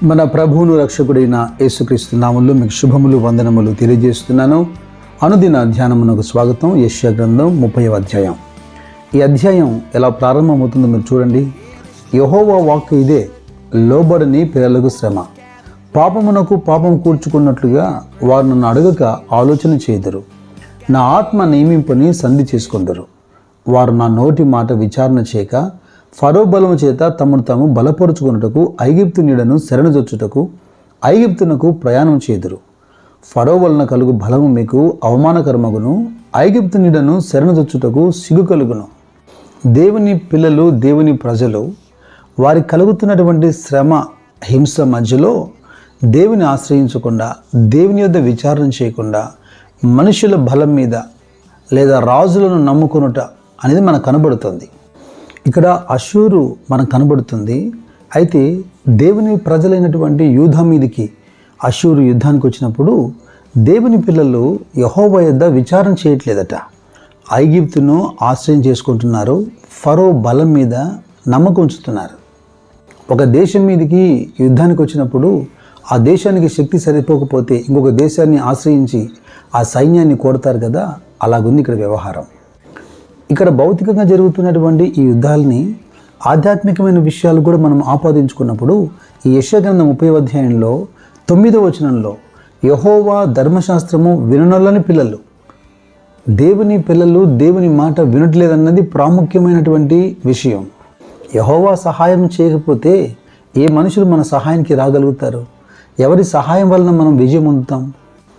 మన ప్రభువును రక్షకుడైన యేసుక్రీస్తు నామములో మీకు శుభములు వందనములు తెలియజేస్తున్నాను. అనుదిన ధ్యానమునకు స్వాగతం. యెషయా గ్రంథం 30వ అధ్యాయం. ఈ అధ్యాయం ఎలా ప్రారంభమవుతుందో మీరు చూడండి. యెహోవా వాక్కు ఇదే, లోబడని పిల్లలకు శ్రమ. పాపమునకు పాపం కూర్చుకున్నట్లుగా వారు నన్ను అడగక ఆలోచన చేయుదురు. నా ఆత్మ నియమింపుని సంధి చేసుకొందరు. వారు నా నోటి మాట విచారణ చేయక ఫరో బలము చేత తమను తాము బలపరుచుకున్నటకు ఐగుప్తు నీడను శరణజొచ్చుటకు ఐగుప్తునకు ప్రయాణం చేదురు. ఫరో వలన కలుగు బలము మీకు అవమానకరమగును, ఐగుప్తు నీడను శరణజొచ్చుటకు సిగ్గు కలుగును. దేవుని పిల్లలు, దేవుని ప్రజలు వారి కలుగుతున్నటువంటి శ్రమ హింస మధ్యలో దేవుని ఆశ్రయించకుండా, దేవుని యొద్ద విచారణ చేయకుండా మనుషుల బలం మీద లేదా రాజులను నమ్ముకొనుట అనేది మనకు కనబడుతుంది. ఇక్కడ అషూరు మనకు కనబడుతుంది. అయితే దేవుని ప్రజలైనటువంటి యూదా మీదికి అషూరు యుద్ధానికి వచ్చినప్పుడు దేవుని పిల్లలు యెహోవా యొద్ద విచారణ చేయట్లేదట. ఐగుప్తును ఆశ్రయం చేసుకుంటున్నారు. ఫరో బలం మీద నమ్మకం ఉంచుతున్నారు. ఒక దేశం మీదికి యుద్ధానికి వచ్చినప్పుడు ఆ దేశానికి శక్తి సరిపోకపోతే ఇంకొక దేశాన్ని ఆశ్రయించి ఆ సైన్యాన్ని కొడతారు కదా, అలాగుంది ఇక్కడ వ్యవహారం. ఇక్కడ భౌతికంగా జరుగుతున్నటువంటి ఈ యుద్ధాలని ఆధ్యాత్మికమైన విషయాలు కూడా మనం ఆపాదించుకున్నప్పుడు ఈ యెషయా గ్రంథం 30వ అధ్యాయంలో 9వ వచనంలో యెహోవా ధర్మశాస్త్రము విననొల్లని పిల్లలు, దేవుని పిల్లలు దేవుని మాట వినట్లేదన్నది ప్రాముఖ్యమైనటువంటి విషయం. యెహోవా సహాయం చేయకపోతే ఏ మనుషులు మన సహాయానికి రాగలుగుతారు? ఎవరి సహాయం వలన మనం విజయం పొందుతాం?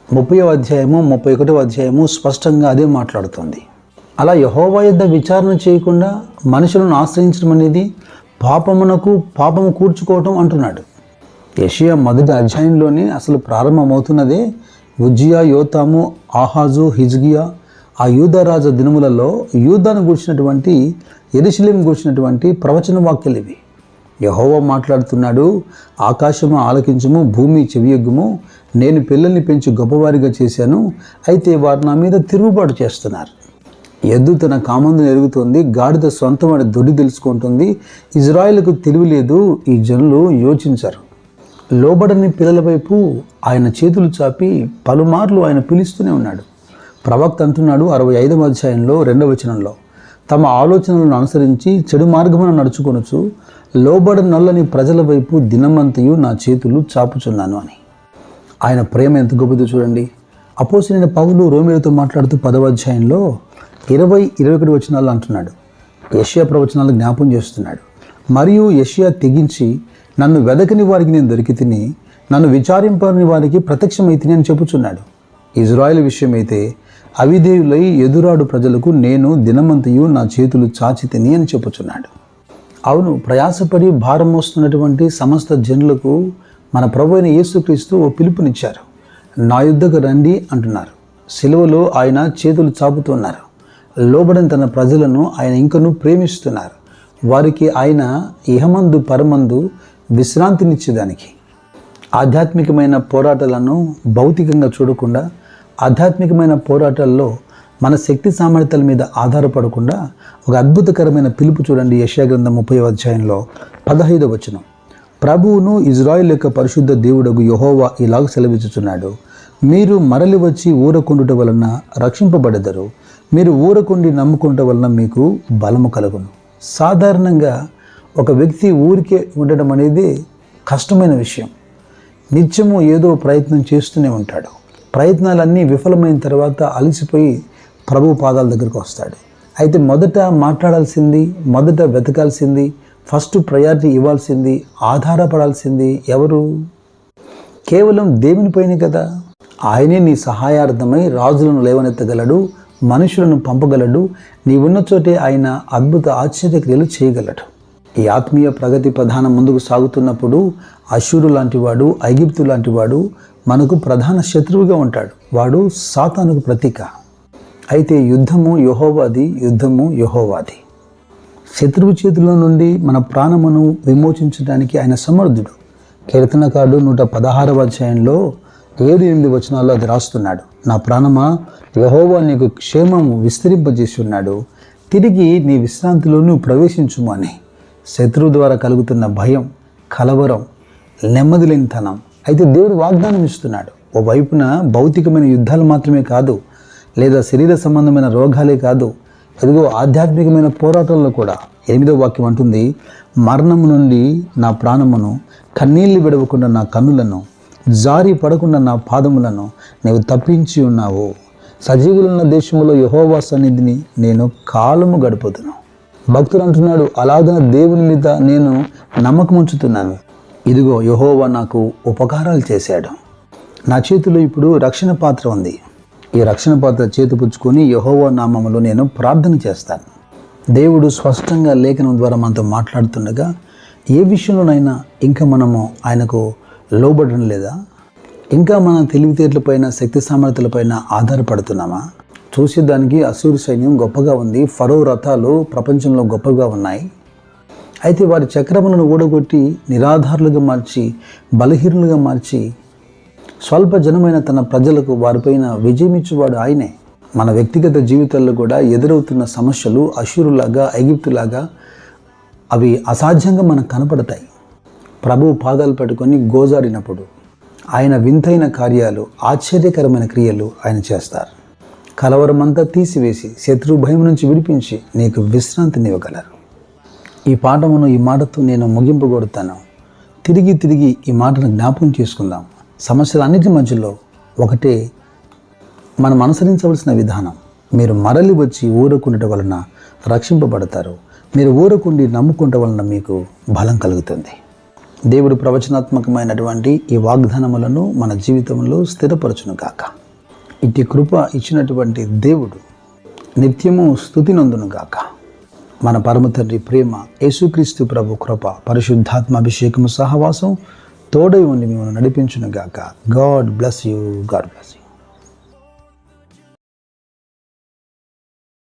30వ అధ్యాయము 31వ అధ్యాయము స్పష్టంగా అదే మాట్లాడుతుంది. అలా యెహోవా యొద్ద విచారణ చేయకుండా మనుషులను ఆశ్రయించడం అనేది పాపమునకు పాపము కూర్చుకోవటం అంటున్నాడు. యెషయా మొదటి అధ్యాయంలోనే అసలు ప్రారంభమవుతున్నదే ఉజ్జియా, యోతాము, ఆహాజు, హిజ్కియా ఆ యూదారాజ దినములలో యూదాను గూర్చినటువంటి, యెరూషలేము గూర్చినటువంటి ప్రవచన వాక్యాలు ఇవి. యెహోవా మాట్లాడుతున్నాడు, ఆకాశము ఆలకించుము, భూమి చెవియొగ్గుము, నేను పిల్లల్ని పెంచి గొప్పవారిగా చేశాను, అయితే వారు నా మీద తిరుగుబాటు చేస్తున్నారు. ఎద్దు తన కామందును ఎరుగుతుంది, గాడిద సొంతమైన దొడ్డి తెలుసుకుంటుంది. ఇజ్రాయేలుకు తెలివి లేదు, ఈ జనులు యోచించరు. లోబడని పిల్లల వైపు ఆయన చేతులు చాపి పలుమార్లు ఆయన పిలుస్తూనే ఉన్నాడు. ప్రవక్త అంటున్నాడు 65వ అధ్యాయంలో 2వ వచనంలో, తమ ఆలోచనలను అనుసరించి చెడు మార్గమున నడుచుకొనుచు లోబడనొల్లని ప్రజల వైపు దినమంతయు నా చేతులు చాపుచున్నాను అని. ఆయన ప్రేమ ఎంత గొప్పదో చూడండి. అపోస్తలుడైన పౌలు రోమీయులతో మాట్లాడుతూ 10వ అధ్యాయంలో 20-21 వచనాలు అంటున్నాడు. యెషయా ప్రవచనాలు జ్ఞాపం చేస్తున్నాడు. మరియు యెషయా తెగించి, నన్ను వెదకని వారికి నేను దొరికి తిని, నన్ను విచారింపని వారికి ప్రత్యక్షమైతిని అని చెప్పుచున్నాడు. ఇజ్రాయేల్ విషయమైతే అవిధేయులై ఎదురాడు ప్రజలకు నేను దినమంతయు నా చేతులు చాచి తిని అని చెప్పుచున్నాడు. అవును, ప్రయాసపడి భారం మోస్తున్నటువంటి సమస్త జనులకు మన ప్రభువైన యేసుక్రీస్తు ఓ పిలుపునిచ్చారు. నా యుద్ధకు రండి అంటున్నారు. సిలువలో ఆయన చేతులు చాపుతున్నారు. లోబడిన తన ప్రజలను ఆయన ఇంకనూ ప్రేమిస్తున్నారు. వారికి ఆయన ఇహమందు పరమందు విశ్రాంతినిచ్చేదానికి. ఆధ్యాత్మికమైన పోరాటాలను భౌతికంగా చూడకుండా, ఆధ్యాత్మికమైన పోరాటాల్లో మన శక్తి సామర్థ్యాల మీద ఆధారపడకుండా ఒక అద్భుతకరమైన పిలుపు చూడండి. యెషయా గ్రంథం 30వ అధ్యాయంలో 15వ వచనం, ప్రభువును ఇజ్రాయేలు యొక్క పరిశుద్ధ దేవుడగు యెహోవా ఇలాగ సెలవిచ్చుచున్నాడు, మీరు మరలి వచ్చి ఊరకుండుట వలన రక్షింపబడెదరు, మీరు ఊరకుండి నమ్ముకుంట వలన మీకు బలము కలుగును. సాధారణంగా ఒక వ్యక్తి ఊరికే ఉండడం అనేది కష్టమైన విషయం. నిత్యము ఏదో ప్రయత్నం చేస్తూనే ఉంటాడు. ప్రయత్నాలన్నీ విఫలమైన తర్వాత అలసిపోయి ప్రభు పాదాల దగ్గరకు వస్తాడు. అయితే మొదట మాట్లాడాల్సింది, మొదట వెతకాల్సింది, ఫస్ట్ ప్రయారిటీ ఇవ్వాల్సింది, ఆధారపడాల్సింది ఎవరు? కేవలం దేవునిపైనే కదా. ఆయనే నీ సహాయార్థమై రాజులను లేవనెత్తగలడు, మనుషులను పంపగలడు. నీవున్న చోటే ఆయన అద్భుత ఆశ్చర్యక్రియలు చేయగలడు. ఈ ఆత్మీయ ప్రగతి ప్రధానం ముందుకు సాగుతున్నప్పుడు అషూరు లాంటివాడు, ఐగుప్తు లాంటివాడు మనకు ప్రధాన శత్రువుగా ఉంటాడు. వాడు సాతానుకు ప్రతీక. అయితే యుద్ధము యెహోవాది, యుద్ధము యెహోవాది. శత్రువు చేతిలో నుండి మన ప్రాణమును విమోచించడానికి ఆయన సమర్థుడు. కీర్తనకారుడు 116వ అధ్యాయంలో 7-8 వచనాల్లో అది రాస్తున్నాడు. నా ప్రాణమా, యెహోవా నీకు క్షేమము విస్తరింపజేసి ఉన్నాడు, తిరిగి నీ విశ్రాంతిలో నువ్వు ప్రవేశించుము అని. శత్రువు ద్వారా కలుగుతున్న భయం, కలవరం, నెమ్మది లేనితనం. అయితే దేవుడు వాగ్దానం ఇస్తున్నాడు. ఓ వైపున భౌతికమైన యుద్ధాలు మాత్రమే కాదు, లేదా శరీర సంబంధమైన రోగాలే కాదు, ఎదుగో ఆధ్యాత్మికమైన పోరాటాల్లో కూడా. 8వ వాక్యం అంటుంది, మరణము నుండి నా ప్రాణమును, కన్నీళ్లు విడవకుండా నా కన్నులను, జారి పడకుండా నా పాదములను నీవు తప్పించి ఉన్నావు. సజీవులున్న దేశంలో యెహోవా సన్నిధిని నేను కాలము గడుపుతున్నాను. భక్తుడు అంటున్నాడు, అలాగన దేవుని మీద నేను నమ్మకం ఉంచుతున్నాను. ఇదిగో యెహోవా నాకు ఉపకారాలు చేశాడు. నా చేతిలో ఇప్పుడు రక్షణ పాత్ర ఉంది. ఈ రక్షణ పాత్ర చేతిపుచ్చుకొని యెహోవా నామములో నేను ప్రార్థన చేస్తాను. దేవుడు స్పష్టంగా లేఖనం ద్వారా మనతో మాట్లాడుతుండగా ఏ విషయంలోనైనా ఇంకా మనము ఆయనకు లోబడడం లేదా? ఇంకా మన తెలివితేటలపైన, శక్తి సామర్థ్యాలపైన ఆధారపడుతున్నామా? చూసేదానికి అసూరు సైన్యం గొప్పగా ఉంది, ఫరో రథాలు ప్రపంచంలో గొప్పగా ఉన్నాయి. అయితే వారి చక్రములను ఊడగొట్టి నిరాధారులుగా మార్చి, బలహీనులుగా మార్చి, స్వల్ప జనమైన తన ప్రజలకు వారిపైన విజయమిచ్చువాడు ఆయనే. మన వ్యక్తిగత జీవితాల్లో కూడా ఎదురవుతున్న సమస్యలు అషూరులాగా, ఐగుప్తులాగా అవి అసాధ్యంగా మనకు కనపడతాయి. ప్రభువు పాదాలు పట్టుకొని గోజాడినప్పుడు ఆయన వింతైన కార్యాలు, ఆశ్చర్యకరమైన క్రియలు ఆయన చేస్తారు. కలవరమంతా తీసివేసి శత్రు భయం నుంచి విడిపించి నీకు విశ్రాంతినివ్వగలరు. ఈ పాఠమును ఈ మాటతో నేను ముగింపు కొడతాను. తిరిగి ఈ మాటను జ్ఞాపకం చేసుకుందాం. సమస్యలన్నిటి మధ్యలో ఒకటే మనం అనుసరించవలసిన విధానం. మీరు మరలి వచ్చి ఊరకుండటం వలన రక్షింపబడతారు. మీరు ఊరకుండి నమ్ముకుంటం వలన మీకు బలం కలుగుతుంది. దేవుడు ప్రవచనాత్మకమైనటువంటి ఈ వాగ్దానములను మన జీవితంలో స్థిరపరచును గాక. ఇట్టి కృప ఇచ్చినటువంటి దేవుడు నిత్యము స్తుతి నందును గాక. మన పరమ తండ్రి ప్రేమ, యేసుక్రీస్తు ప్రభు కృప, పరిశుద్ధాత్మ అభిషేకము సహవాసం తోడై ఉండి మిమ్మల్ని నడిపించును గాక. God bless you.